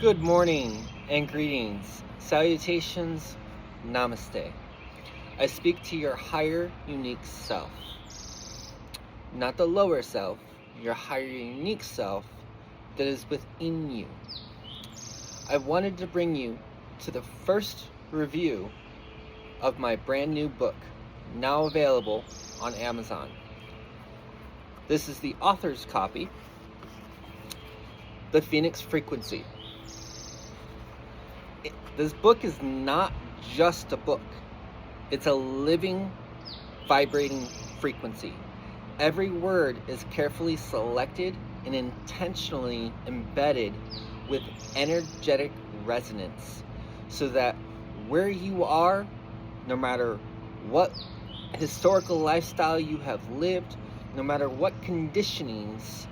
Good morning and greetings. Salutations, namaste. I speak to your higher, unique self. Not the lower self, your higher, unique self that is within you. I wanted to bring you to the first review of my brand new book, now available on Amazon. This is the author's copy, The Phoenix Frequency. This book is not just a book. It's a living, vibrating frequency. Every word is carefully selected and intentionally embedded with energetic resonance so that where you are, no matter what historical lifestyle you have lived, no matter what conditionings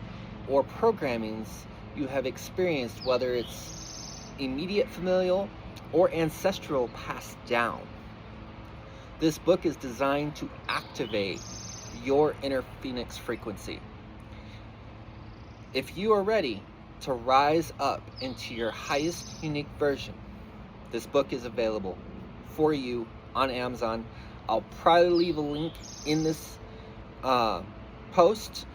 or programmings you have experienced, whether it's immediate familial or ancestral passed down. This book is designed to activate your inner Phoenix frequency. If you are ready to rise up into your highest unique version, this book is available for you on Amazon. I'll probably leave a link in this post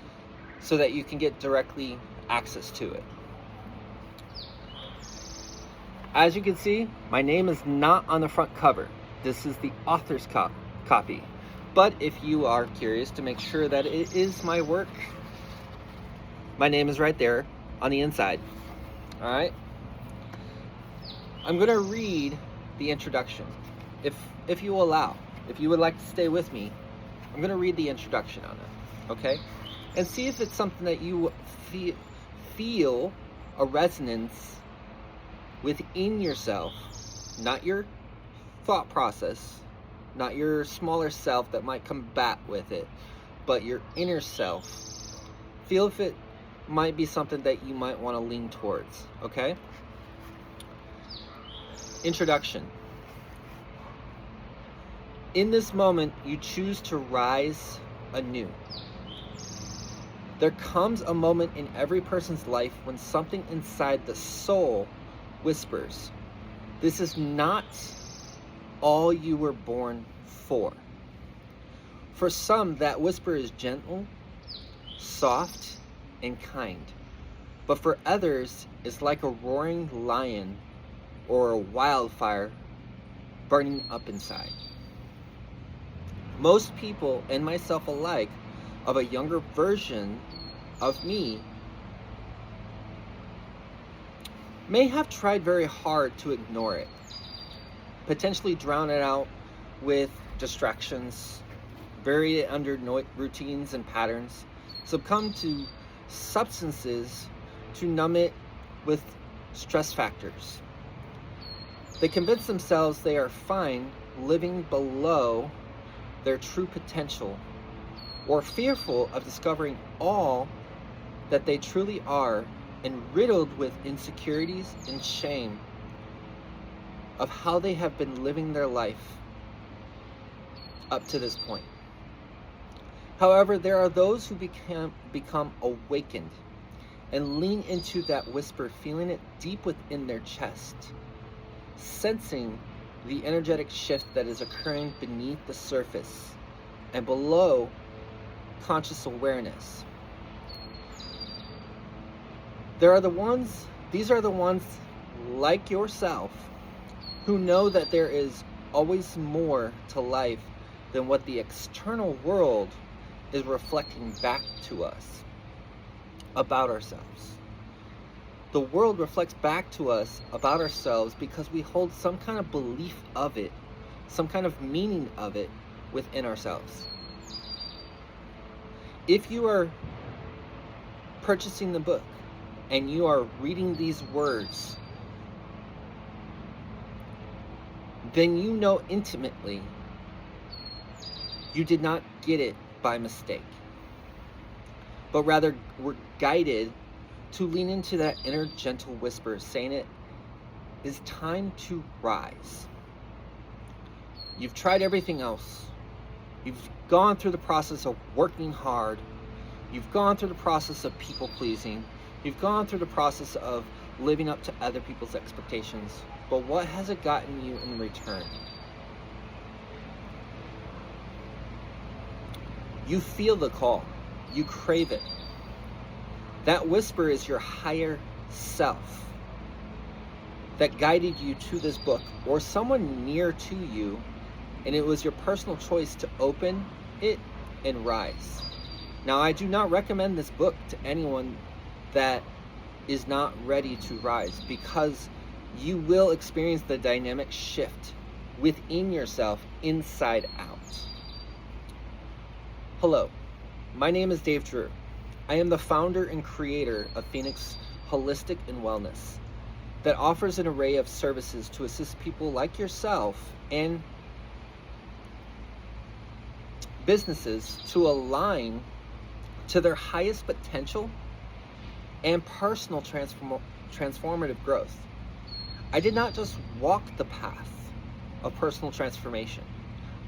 so that you can get directly access to it. As you can see, my name is not on the front cover. This is the author's copy. But if you are curious to make sure that it is my work, my name is right there on the inside. All right? I'm going to read the introduction. If you allow, if you would like to stay with me, I'm going to read the introduction on it. Okay? And see if it's something that you feel a resonance within yourself, not your thought process, not your smaller self that might combat with it, but your inner self. Feel if it might be something that you might want to lean towards, okay? Introduction. In this moment, you choose to rise anew. There comes a moment in every person's life when something inside the soul whispers, "This is not all you were born for." For some, that whisper is gentle, soft, and kind. But for others, it's like a roaring lion or a wildfire burning up inside. Most people, and myself alike, of a younger version of me, may have tried very hard to ignore it, potentially drown it out with distractions, bury it under routines and patterns, succumb to substances to numb it with stress factors. They convince themselves they are fine living below their true potential, or fearful of discovering all that they truly are, and riddled with insecurities and shame of how they have been living their life up to this point. However, there are those who become awakened and lean into that whisper, feeling it deep within their chest, sensing the energetic shift that is occurring beneath the surface and below conscious awareness. These are the ones like yourself who know that there is always more to life than what the external world is reflecting back to us about ourselves. The world reflects back to us about ourselves because we hold some kind of belief of it, some kind of meaning of it within ourselves. If you are purchasing the book and you are reading these words, then you know intimately you did not get it by mistake, but rather were guided to lean into that inner gentle whisper saying it is time to rise. You've tried everything else. You've gone through the process of working hard. You've gone through the process of people pleasing. You've gone through the process of living up to other people's expectations, but what has it gotten you in return? You feel the call. You crave it. That whisper is your higher self that guided you to this book, or someone near to you, and it was your personal choice to open it and rise. Now, I do not recommend this book to anyone that is not ready to rise, because you will experience the dynamic shift within yourself, inside out. Hello, my name is Dave Drew. I am the founder and creator of Phoenix Holistic and Wellness, that offers an array of services to assist people like yourself and businesses to align to their highest potential and personal transformative growth. I did not just walk the path of personal transformation.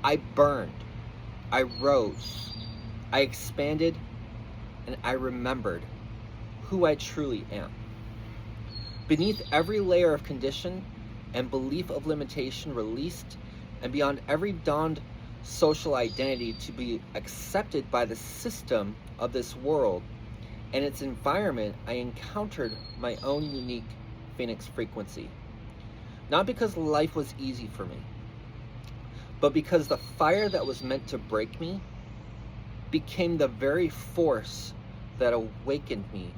I burned, I rose, I expanded, and I remembered who I truly am. Beneath every layer of condition and belief of limitation released, and beyond every donned social identity to be accepted by the system of this world and its environment, I encountered my own unique Phoenix frequency. Not because life was easy for me, but because the fire that was meant to break me became the very force that awakened me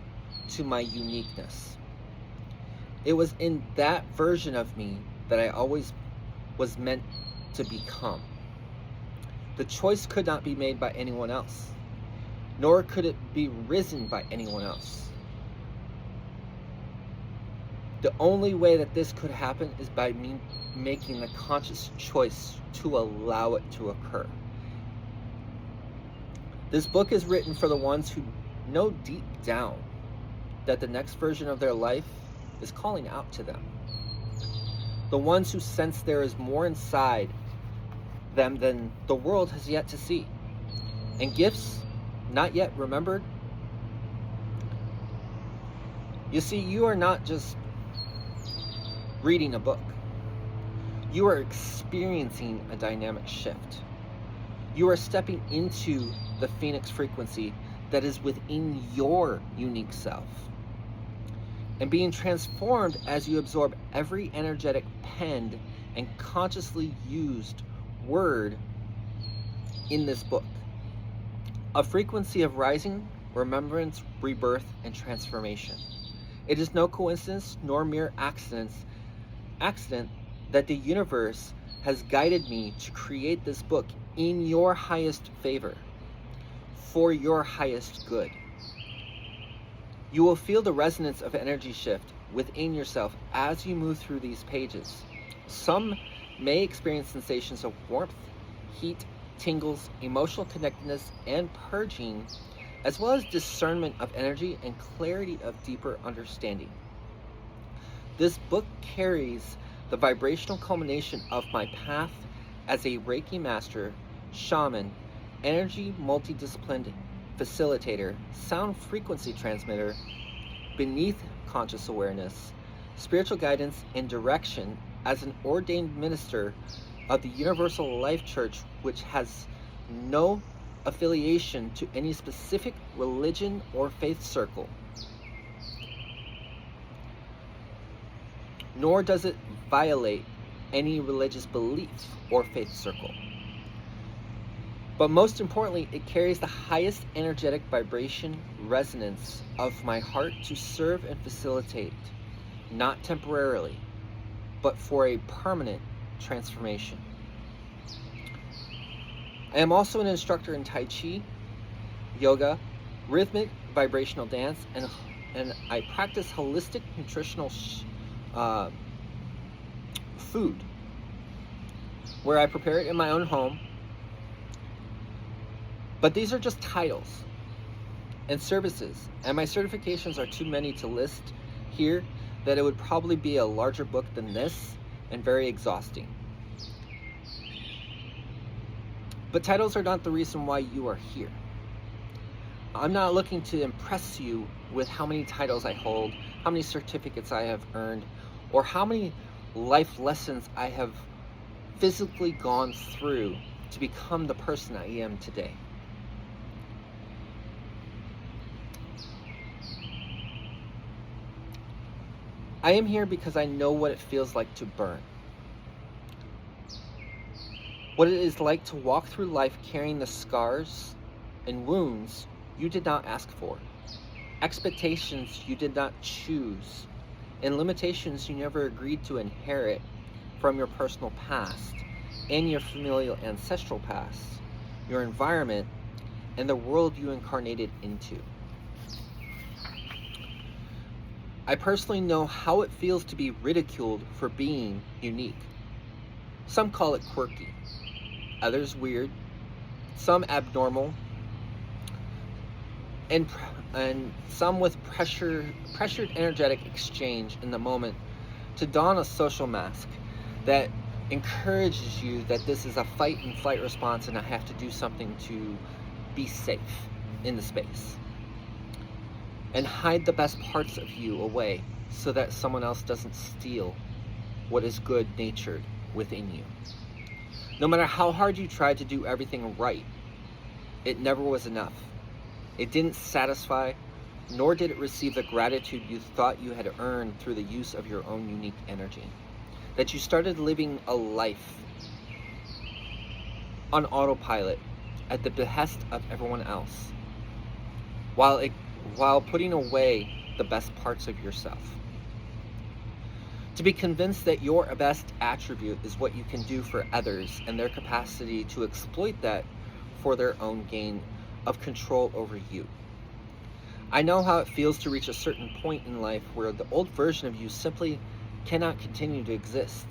to my uniqueness. It was in that version of me that I always was meant to become. The choice could not be made by anyone else, nor could it be risen by anyone else. The only way that this could happen is by me making the conscious choice to allow it to occur. This book is written for the ones who know deep down that the next version of their life is calling out to them. The ones who sense there is more inside them than the world has yet to see, and gifts not yet remembered. You see, you are not just reading a book. You are experiencing a dynamic shift. You are stepping into the Phoenix frequency that is within your unique self, and being transformed as you absorb every energetic penned and consciously used word in this book. A frequency of rising, remembrance, rebirth, and transformation. It is no coincidence nor mere accident that the universe has guided me to create this book in your highest favor, for your highest good. You will feel the resonance of energy shift within yourself as you move through these pages. Some may experience sensations of warmth, heat, tingles, emotional connectedness, and purging, as well as discernment of energy and clarity of deeper understanding. This book carries the vibrational culmination of my path as a Reiki master, shaman, energy multidisciplined facilitator, sound frequency transmitter, beneath conscious awareness, spiritual guidance, and direction as an ordained minister of the Universal Life Church, which has no affiliation to any specific religion or faith circle, nor does it violate any religious belief or faith circle. But most importantly, it carries the highest energetic vibration resonance of my heart to serve and facilitate, not temporarily, but for a permanent transformation. I am also an instructor in Tai Chi, yoga, rhythmic vibrational dance, and I practice holistic nutritional food, where I prepare it in my own home. But these are just titles and services, and my certifications are too many to list here, that it would probably be a larger book than this and very exhausting. But titles are not the reason why you are here. I'm not looking to impress you with how many titles I hold, how many certificates I have earned, or how many life lessons I have physically gone through to become the person I am today. I am here because I know what it feels like to burn. What it is like to walk through life carrying the scars and wounds you did not ask for, expectations you did not choose, and limitations you never agreed to inherit from your personal past and your familial ancestral past, your environment, and the world you incarnated into. I personally know how it feels to be ridiculed for being unique. Some call it quirky, others weird, some abnormal, and some with pressured energetic exchange in the moment to don a social mask that encourages you that this is a fight and flight response and I have to do something to be safe in the space. And hide the best parts of you away so that someone else doesn't steal what is good-natured within you. No matter how hard you tried to do everything right, it never was enough. It didn't satisfy, nor did it receive the gratitude you thought you had earned through the use of your own unique energy. That you started living a life on autopilot at the behest of everyone else, while putting away the best parts of yourself. To be convinced that your best attribute is what you can do for others and their capacity to exploit that for their own gain of control over you. I know how it feels to reach a certain point in life where the old version of you simply cannot continue to exist,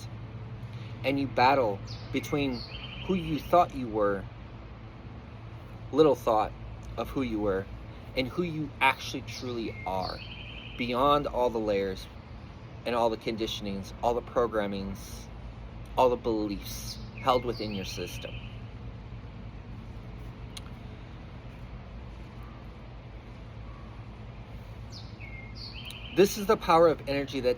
and you battle between who you thought you were, little thought of who you were, and who you actually truly are, beyond all the layers and all the conditionings, all the programmings, all the beliefs held within your system. This is the power of energy that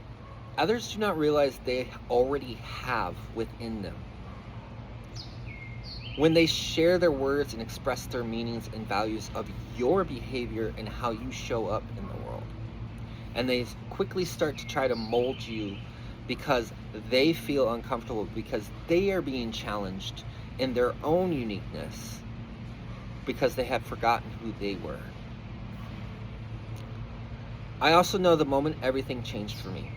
others do not realize they already have within them. When they share their words and express their meanings and values of your behavior and how you show up in the world. And they quickly start to try to mold you because they feel uncomfortable, because they are being challenged in their own uniqueness, because they have forgotten who they were. I also know the moment everything changed for me,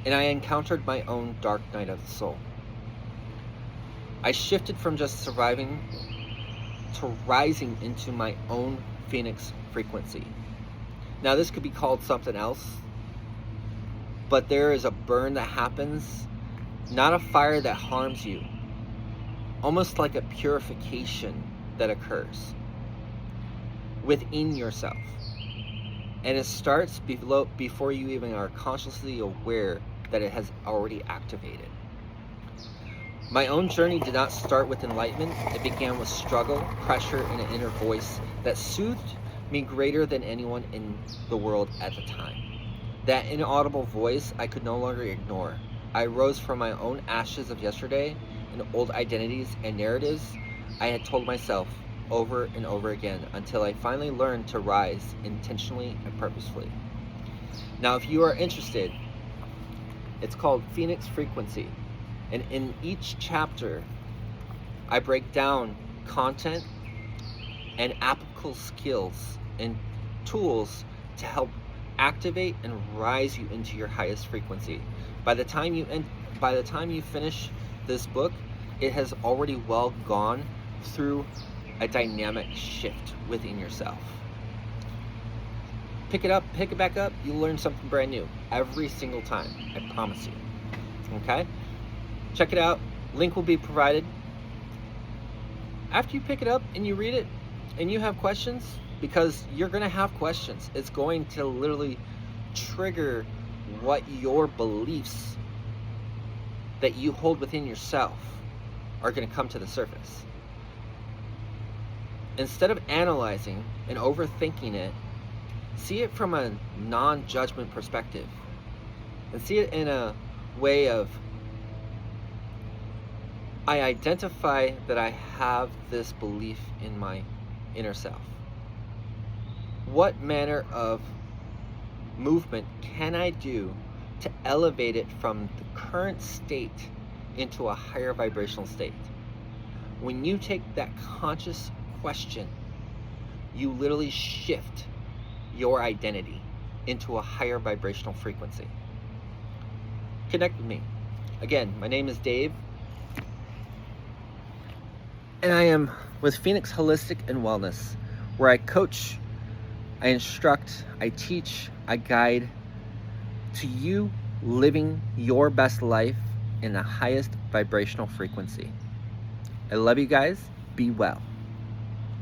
and I encountered my own dark night of the soul. I shifted from just surviving to rising into my own phoenix frequency. Now, this could be called something else, but there is a burn that happens, not a fire that harms you, almost like a purification that occurs within yourself. And it starts before you even are consciously aware that it has already activated. My own journey did not start with enlightenment. It began with struggle, pressure, and an inner voice that soothed me greater than anyone in the world at the time. That inaudible voice I could no longer ignore. I rose from my own ashes of yesterday and old identities and narratives I had told myself over and over again until I finally learned to rise intentionally and purposefully. Now, if you are interested, it's called Phoenix Frequency. And in each chapter, I break down content and applicable skills and tools to help activate and rise you into your highest frequency. By the time you finish this book, it has already well gone through a dynamic shift within yourself. Pick it up, pick it back up, you'll learn something brand new every single time, I promise you. Okay? Check it out. Link will be provided. After you pick it up and you read it and you have questions, because you're going to have questions, it's going to literally trigger what your beliefs that you hold within yourself are going to come to the surface. Instead of analyzing and overthinking it, See it from a non-judgment perspective, and see it in a way of, I identify that I have this belief in my inner self. What manner of movement can I do to elevate it from the current state into a higher vibrational state? When you take that conscious question, you literally shift your identity into a higher vibrational frequency. Connect with me. Again, my name is Dave, and I am with Phoenix Holistic and Wellness, where I coach, I instruct, I teach, I guide to you living your best life in the highest vibrational frequency. I love you guys. Be well.